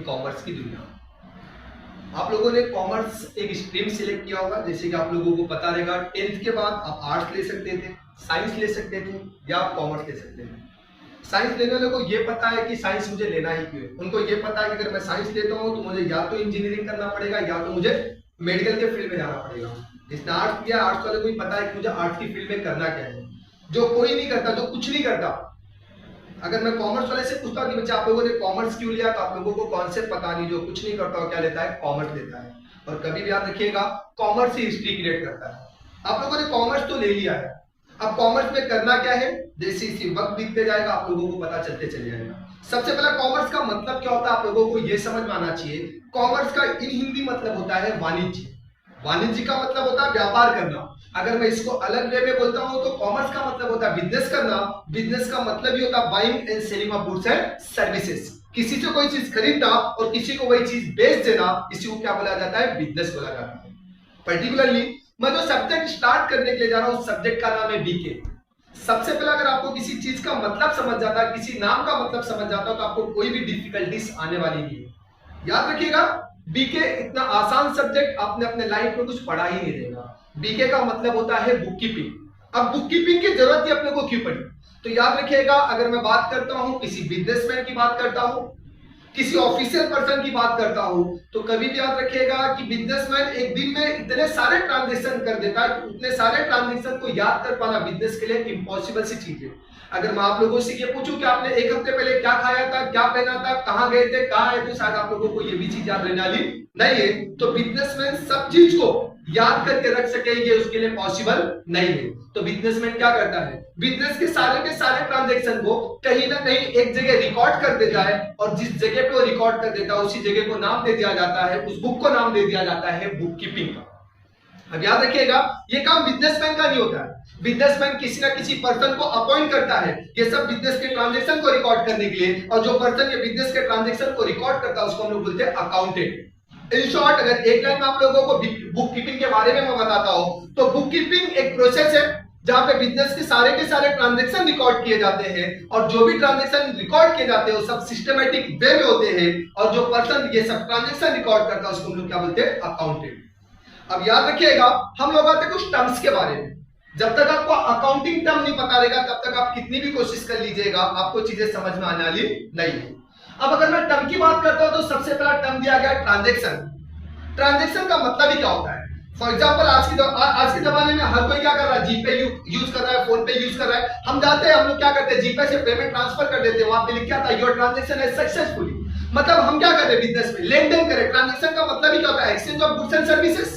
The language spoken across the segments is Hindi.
कॉमर्स की दुनिया। आप लोगों ने कॉमर्स एक स्ट्रीम सिलेक्ट किया होगा, जैसे कि आप लोगों को पता रहेगा 10th के बाद आप आर्ट्स ले सकते थे, साइंस ले सकते थे या आप कॉमर्स ले सकते थे। साइंस लेने वालों को ये पता है कि साइंस मुझे लेना ही क्यों है। उनको ये पता है कि अगर मैं साइंस लेता हूँ तो मुझे या तो इंजीनियरिंग करना पड़ेगा या तो मुझे मेडिकल के फील्ड में जाना पड़ेगा। जिसने आर्ट्स किया, आर्ट्स वाले को ही पता है कि मुझे आर्ट्स की फील्ड में करना क्या है। जो कोई नहीं करता, जो कुछ नहीं करता, अगर मैं कॉमर्स वाले से पूछता हूँ कि बच्चा आप लोगों ने कॉमर्स क्यों लिया, तो आप लोगों को कॉन्सेप्ट पता नहीं। जो कुछ नहीं करता वो क्या लेता है, कॉमर्स लेता है। और कभी भी याद रखिएगा, कॉमर्स ही हिस्ट्री क्रिएट करता है। आप लोगों ने कॉमर्स तो ले लिया है, अब कॉमर्स में करना क्या है, जैसे जैसे वक्त बीतते जाएगा आप लोगों को पता चलते चले जाएगा। सबसे पहला कॉमर्स का मतलब क्या होता है आप लोगों को ये समझ में आना चाहिए। कॉमर्स का इन हिंदी मतलब होता है वाणिज्य। वाणिज्य का मतलब होता है व्यापार करना। अगर मैं इसको अलग वे में बोलता हूं तो कॉमर्स का मतलब होता है बिजनेस करना। बिजनेस का मतलब ही होता है buying and selling of goods and services. किसी से कोई चीज खरीदना और किसी को वही चीज बेच देना, इसी को क्या बोला जाता है, बिजनेस बोला जाता है। पर्टिकुलरली मैं जो सब्जेक्ट स्टार्ट करने के लिए जा रहा हूं, उस सब्जेक्ट का नाम है बीके। सबसे पहले अगर आपको किसी चीज का मतलब समझ जाता है, किसी नाम का मतलब समझ जाता है, तो आपको कोई भी डिफिकल्टीज आने वाली नहीं है। याद रखिएगा, बीके इतना आसान सब्जेक्ट आपने अपने लाइफ में कुछ पढ़ा ही नहीं रहेगा। बीके का मतलब होता है बुक कीपिंग। अब बुक कीपिंग की जरूरत ही अपने को क्यों पड़ी, तो याद रखिएगा, अगर मैं बात करता हूं, किसी बिजनेसमैन की बात करता हूं, किसी ऑफिशियल पर्सन की बात करता हूं, तो कभी भी याद रखिएगा कि बिजनेसमैन एक दिन में इतने सारे ट्रांजैक्शन कर देता है, उतने सारे ट्रांजैक्शन को याद कर पाना बिजनेस के लिए इम्पॉसिबल सी चीज है। अगर मैं आप लोगों से ये पूछूं कि आपने एक हफ्ते पहले क्या खाया था, क्या पहना था, कहां गए थे, कहां आए, तो शायद आप लोगों को ये भी चीज याद रहने वाली नहीं है। तो बिजनेसमैन सब चीज को याद करके रख सकेंगे, उसके लिए पॉसिबल नहीं है। तो बिजनेसमैन क्या करता है, बिजनेस के सारे ट्रांजैक्शन को कहीं ना कहीं एक जगह रिकॉर्ड कर देता है, और जिस जगह पे वो रिकॉर्ड कर देता है उसी जगह को नाम दे दिया जाता है, उस बुक को नाम दे दिया जाता है बुक कीपिंग का। अब याद रखिएगा, ये काम बिजनेसमैन का नहीं होता है। बिजनेसमैन किसी ना किसी पर्सन को अपॉइंट करता है ये सब बिजनेस के ट्रांजैक्शन को रिकॉर्ड करने के लिए, और जो पर्सन ये बिजनेस के ट्रांजैक्शन को रिकॉर्ड करता है उसको हम लोग बोलते हैं अकाउंटेंट। इन शॉर्ट, अगर एक लाइन में आप लोगों को बुक कीपिंग के बारे में मैं बताता हूं, तो बुक कीपिंग एक प्रोसेस है जहां पे बिजनेस के सारे ट्रांजैक्शन रिकॉर्ड किए जाते हैं, और जो भी ट्रांजैक्शन रिकॉर्ड किए जाते हैं वो सब सिस्टमैटिक वे में होते हैं, और जो पर्सन ये सब ट्रांजैक्शन रिकॉर्ड करता है उसको हम लोग क्या बोलते हैं, अकाउंटेंट। अब याद रखिएगा, हम लोग आते हैं कुछ टर्म्स के बारे में। जब तक आपको अकाउंटिंग टर्म नहीं पता रहेगा, तब तक आप कितनी भी कोशिश कर लीजिएगा, आपको चीजें समझ में आने वाली नहीं है। अब अगर मैं टर्म की बात करता हूं, तो सबसे पहला टर्म दिया गया ट्रांजैक्शन। ट्रांजैक्शन का मतलब ही क्या होता है? फॉर एग्जांपल, आज के जमाने में हर कोई क्या कर रहा है, जीपे यूज कर रहा है, फोन पे यूज कर रहा है। हम जाते हैं, हम लोग क्या करते हैं, जीपे से पेमेंट ट्रांसफर कर देते हैं, वहां पे लिखा आता है योर ट्रांजैक्शन है सक्सेसफुली। मतलब हम क्या कर रहे हैं, बिजनेस में लेन देन करें। ट्रांजैक्शन का मतलब ही क्या होता है, exchange of goods and services.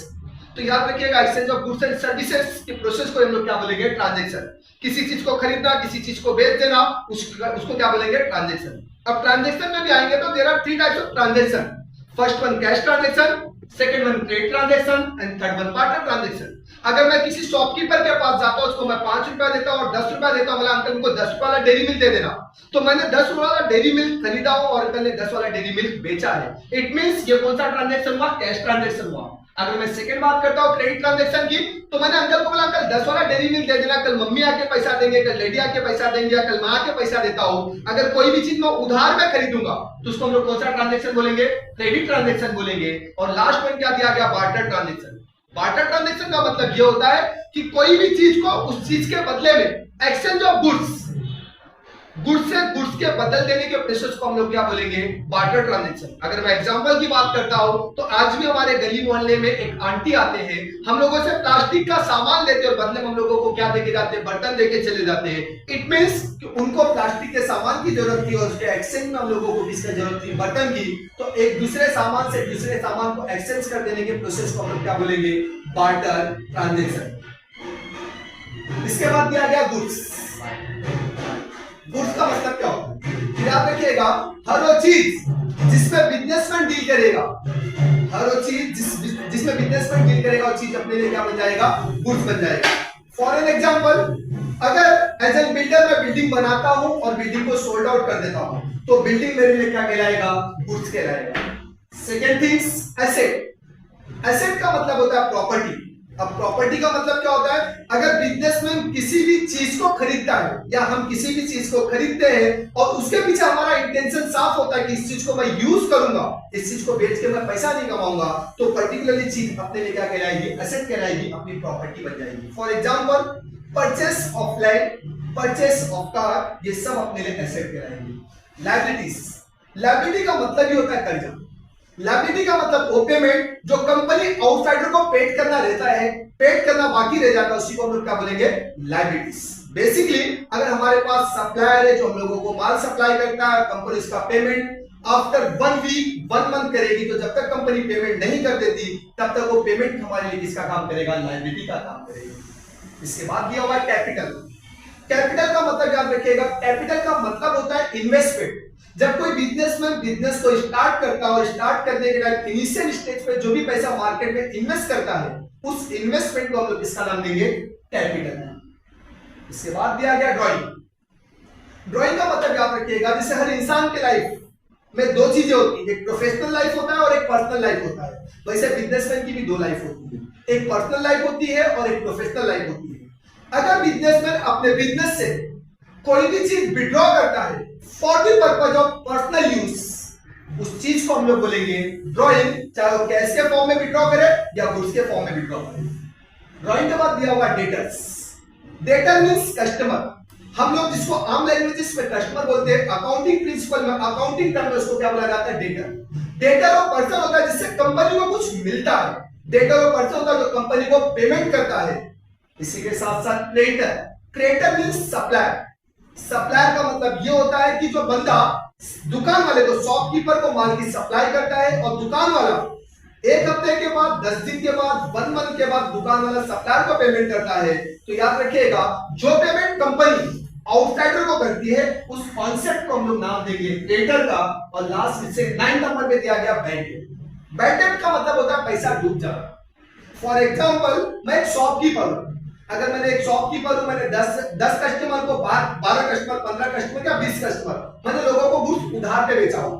तो याद रखिएगा, exchange of goods and services के प्रोसेस को हम लोग क्या बोलेंगे, ट्रांजैक्शन। किसी चीज को खरीदना, किसी चीज को बेच देना, उसको क्या बोलेंगे, ट्रांजैक्शन। अब ट्रांजैक्शन में भी आएंगे तो there are 3 types of transaction. First one cash transaction, second one credit transaction and third one barter transaction. अगर मैं किसी शॉपकीपर के पास जाता हूं, उसको मैं 5 रुपया देता हूं और 10 रुपया देता हूं, बोला अंकल उनको 10 रुपया वाला डेयरी मिल्क दे देना, तो मैंने 10 रुपया वाला डेयरी मिल्क खरीदा हो और अंकल ने 10 वाला डेयरी मिल्क बेचा है। इट मींस ये कौन सा ट्रांजैक्शन हुआ, कैश ट्रांजैक्शन हुआ। अगर मैं सेकंड बात करता हूं क्रेडिट ट्रांजैक्शन की, तो मैंने अंकल को बोला अंकल 10 वाला डेयरी मिल्क दे देना, कल मम्मी आके पैसा देंगे, कल डैडी आके पैसा देंगे, या कल मां आके पैसा देता हूं। अगर कोई भी चीज मैं उधार में खरीदूंगा तो उसको हम लोग कौन सा ट्रांजैक्शन बोलेंगे, क्रेडिट ट्रांजैक्शन बोलेंगे। और लास्ट में क्या दिया गया, बार्टर ट्रांजैक्शन। बार्टर ट्रांजैक्शन का मतलब ये होता है कि कोई भी चीज को उस चीज के बदले में एक्सचेंज ऑफ गुड्स से गुड्स के बदल देने के प्रोसेस को हम लोग क्या बोलेंगे, बार्टर ट्रांजैक्शन। अगर मैं एग्जांपल की बात करता हूं, तो आज भी हमारे गली मोहल्ले में एक आंटी आते हैं, हम लोगों से प्लास्टिक का सामान लेते हैं और बदले में हम लोगों को क्या देके जाते हैं, बर्तन देके चले जाते हैं। इट मींस कि उनको प्लास्टिक के सामान की जरूरत थी और उसके एक्सचेंज में हम लोगों को किसकी जरूरत थी, बर्तन की। तो एक दूसरे सामान से दूसरे सामान को एक्सचेंज कर देने के प्रोसेस को हम लोग क्या बोलेंगे, बार्टर ट्रांजैक्शन। इसके बाद दिया गया गुड्स। गुड्स का मतलब क्या होता है, याद रखिएगा, हर वो चीज जिसमें बिजनेसमैन डील करेगा, हर वो चीज जिसमें बिजनेसमैन डील करेगा, वो चीज अपने लिए क्या बन जाएगा, गुड्स बन जाएगा। फॉर एन एग्जांपल, अगर एज एन बिल्डर मैं बिल्डिंग बनाता हूं और बिल्डिंग को सोल्ड आउट कर देता हूं, तो बिल्डिंग मेरे लिए क्या कहलाएगा, गुड्स कहलाएगा। Second things, asset. एसेट का मतलब होता है प्रॉपर्टी। अब प्रॉपर्टी का मतलब क्या होता है, अगर बिजनेसमैन किसी भी चीज को खरीदता है या हम किसी भी चीज को खरीदते हैं और उसके पीछे हमारा इंटेंशन साफ होता है कि इस चीज को मैं यूज करूंगा, इस चीज को बेच के मैं पैसा नहीं कमाऊंगा, तो पर्टिकुलरली चीज अपने लिए क्या कहलाएगी, एसेट कहलाएगी, अपनी प्रॉपर्टी बन जाएगी। For example purchase of land, purchase of car, ये सब अपने लिए एसेट कहलाएंगे। लायबिलिटीज, लायबिलिटी का मतलब ही होता है कर्जा। लायबिलिटी का मतलब वो पेमेंट जो कंपनी आउटसाइडर को पेड करना रहता है, पेड करना बाकी रह जाता है, उसी को हम लोग क्या बोलेंगे, लायबिलिटीज। बेसिकली अगर हमारे पास सप्लायर है जो हम लोगों को माल सप्लाई करता है, कंपनी इसका पेमेंट आफ्टर 1 वीक 1 मंथ करेगी, तो जब तक कंपनी पेमेंट नहीं कर देती तब तक वो पेमेंट हमारे लिए किसका काम करेगा, लायबिलिटी का काम करेगा। इसके बाद दिया हुआ है कैपिटल। कैपिटल का मतलब याद रखिएगा, कैपिटल का मतलब होता है इन्वेस्टमेंट। जब कोई बिजनेसमैन बिजनेस को स्टार्ट करता है और स्टार्ट करने के टाइम इनिशियल स्टेज पे जो भी पैसा मार्केट में इन्वेस्ट करता है, उस इन्वेस्टमेंट को हम लोग इसका नाम देंगे कैपिटल। इसके बाद दिया गया ड्राइंग। ड्राइंग का मतलब याद रखिएगा, जैसे हर इंसान के लाइफ में दो चीजें होती है, एक प्रोफेशनल लाइफ होता है और एक पर्सनल लाइफ होता है। वैसे बिजनेसमैन की भी दो लाइफ होती है, एक पर्सनल लाइफ होती है और एक प्रोफेशनल लाइफ होती है। अगर बिजनेसमैन अपने बिजनेस से कोई भी चीज विड्रॉ करता है for the purpose of personal use, उस चीज को हम लोग बोलेंगे ड्राइंग, चाहे वो कैश के फॉर्म में विड्रॉ करे या गुड्स के फॉर्म में विड्रॉ करे। ड्राइंग के बाद दिया हुआ डेटर्स। डेटर मींस कस्टमर, हम लोग जिसको आम लैंग्वेजेस में कस्टमर बोलते हैं, अकाउंटिंग प्रिंसिपल में, अकाउंटिंग टर्म में उसको क्या बोला जाता है, डेटर। डेटर वो पर्सन होता है जिससे कंपनी को कुछ मिलता है, डेटर वो पर्सन होता है जो कंपनी को पेमेंट करता है। इसी के साथ साथ creditor. Creditor means supplier. Supplier का मतलब ये होता है कि जो बंदा दुकान वाले को, शॉपकीपर को माल की सप्लाई करता है और दुकान वाला 1 हफ्ते के बाद, 10 दिन के बाद, 1 मंथ के बाद दुकान वाला सप्लायर को पेमेंट करता है। तो याद रखिएगा, जो पेमेंट कंपनी आउटसाइडर को करती है उस कॉन्सेप्ट को हम लोग नाम देंगे क्रेडिटर का। और लास्ट से 9 नंबर पे दिया गया बैड डेट। बैड डेट का मतलब होता है पैसा डूब जाना। फॉर एग्जांपल मैं एक शॉपकीपर हूं, अगर मैंने एक शॉपकीपर हूं, मैंने 10 कस्टमर को 12 कस्टमर, 15 कस्टमर या 20 कस्टमर, मैंने लोगों को गुड्स उधार पे बेचा हो।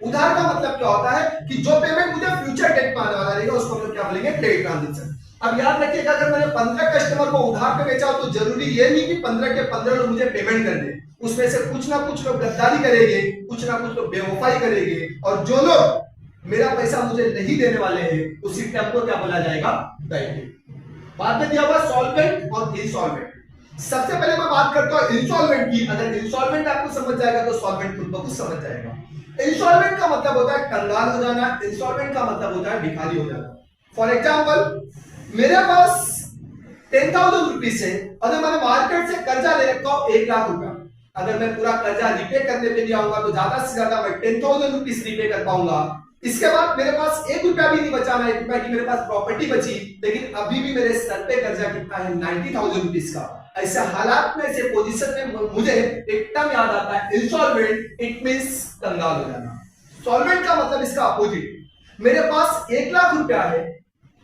उधार का मतलब क्या होता है कि जो पेमेंट मुझे फ्यूचर डेट में आने वाला रहेगा उसको हम लोग क्या बोलेंगे, क्रेडिट ट्रांजैक्शन। अब याद रखिएगा, अगर मैंने 15 कस्टमर को उधार पे बेचा हो तो जरूरी ये नहीं कि 15 के 15 लोग मुझे पेमेंट कर दें। उसमें से कुछ ना कुछ लोग गद्दारी करेंगे, कुछ ना कुछ लोग बेवफाई करेंगे, और जो लोग मेरा पैसा मुझे नहीं देने वाले हैं उसी टर्म को क्या बोला जाएगा, बैड डेट। बाद में दिया हुआ सॉल्वेंट और इंसॉल्वेंट। सबसे पहले मैं बात करता हूं इंसॉल्वेंट की। अगर इंसॉल्वेंट आपको समझ जाएगा तो सॉल्वेंट खुद ब खुद समझ जाएगा। इंसॉल्वेंट का मतलब होता है कंगाल हो जाना, इंसॉल्वेंट का मतलब होता है भिखारी हो जाना। फॉर एग्जांपल मेरे पास 10,000 रुपीज है और मैंने मार्केट से कर्जा ले रखा हूं 1 लाख रुपया। अगर मैं पूरा कर्जा रिपे करने पे भी आऊंगा तो ज्यादा से ज्यादा मैं 10,000 रुपीज रिपे कर पाऊंगा। इसके बाद मेरे पास 1 रुपया भी नहीं बचा, 1 रुपया की मेरे पास प्रॉपर्टी बची, लेकिन अभी भी मेरे सर पे कर्जा कितना है, 90,000 रुपीज का। ऐसे हालात में, ऐसे पोजीशन में मुझे एक टर्म याद आता है इंसॉल्वेंट। इट मींस कंगाल हो जाना। सॉल्वेंट का मतलब इसका अपोजिट। मेरे पास 1 लाख रुपया है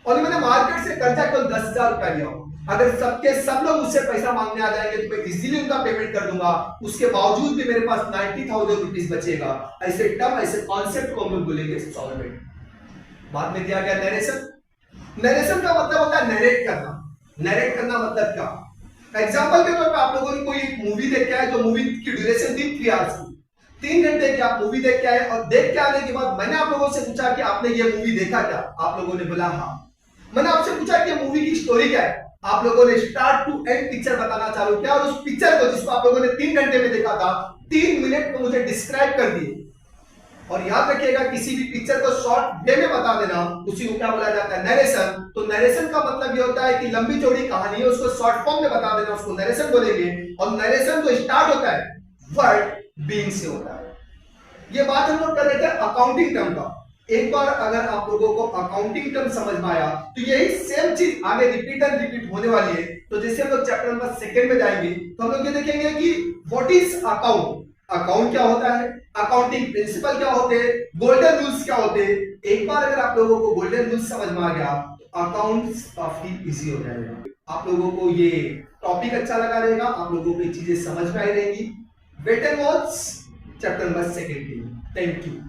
और मैंने मार्केट से कर्जा केवल 10,000 रुपया लिया हो। अगर सबके सब लोग मुझसे पैसा मांगने आ जाएंगे तो मैं इजीली उनका पेमेंट कर दूंगा, उसके बावजूद भी मेरे पास 90,000 रुपीज बचेगा। ऐसे टर्म, ऐसे कॉन्सेप्ट को हम लोग बोलेंगे सॉल्वेंट। बाद में दिया गया नरेशन। नरेशन का मतलब होता है नरेट करना। नरेट करना मतलब क्या, एग्जांपल के तौर पे आप लोगों ने कोई मूवी देख के आए, जो मूवी की ड्यूरेशन थी 3 आवर्स की, 3 घंटे की आप मूवी देख के आए, और देख के आने के बाद मैंने आप लोगों से पूछा कि आपने ये मूवी देखा क्या, आप लोगों ने बोला हाँ। मैंने आपसे पूछा कि मूवी की स्टोरी क्या है, आप लोगों ने स्टार्ट टू एंड पिक्चर बताना चालू किया, और उस पिक्चर को जिसको आप लोगों ने 3 घंटे में देखा था 3 मिनट में मुझे डिस्क्राइब कर दिए। और याद रखिएगा, किसी भी पिक्चर को शॉर्ट वे में बता देना, उसी को क्या बोला जाता है, नरेशन। तो नरेशन का मतलब ये होता है कि लंबी चौड़ी कहानी है उसको शॉर्ट फॉर्म में बता देना, उसको नरेशन बोलेंगे। और नरेशन जो स्टार्ट होता है वर्ड बीइंग से होता है। ये बात हम लोग कर रहे थे अकाउंटिंग टर्म का। एक बार अगर आप लोगों को अकाउंटिंग टर्म समझ में आया तो यही सेम चीज आगे रिपीट एंड रिपीट होने वाली है। तो जैसे हम लोग चैप्टर नंबर 2 में जाएंगे तो हम लोग ये देखेंगे कि व्हाट इज अकाउंट, अकाउंट क्या होता है, अकाउंटिंग प्रिंसिपल क्या होते हैं, गोल्डन रूल्स क्या होते हैं। एक बार अगर आप लोगों को गोल्डन रूल्स समझ में आ गया तो अकाउंट्स काफी इजी हो जाएगा। आप लोगों को ये टॉपिक अच्छा लगा रहेगा, आप लोगों को ये चीजें समझ में आई रहेंगी। Wait and watch chapter number 2 के लिए। Thank you.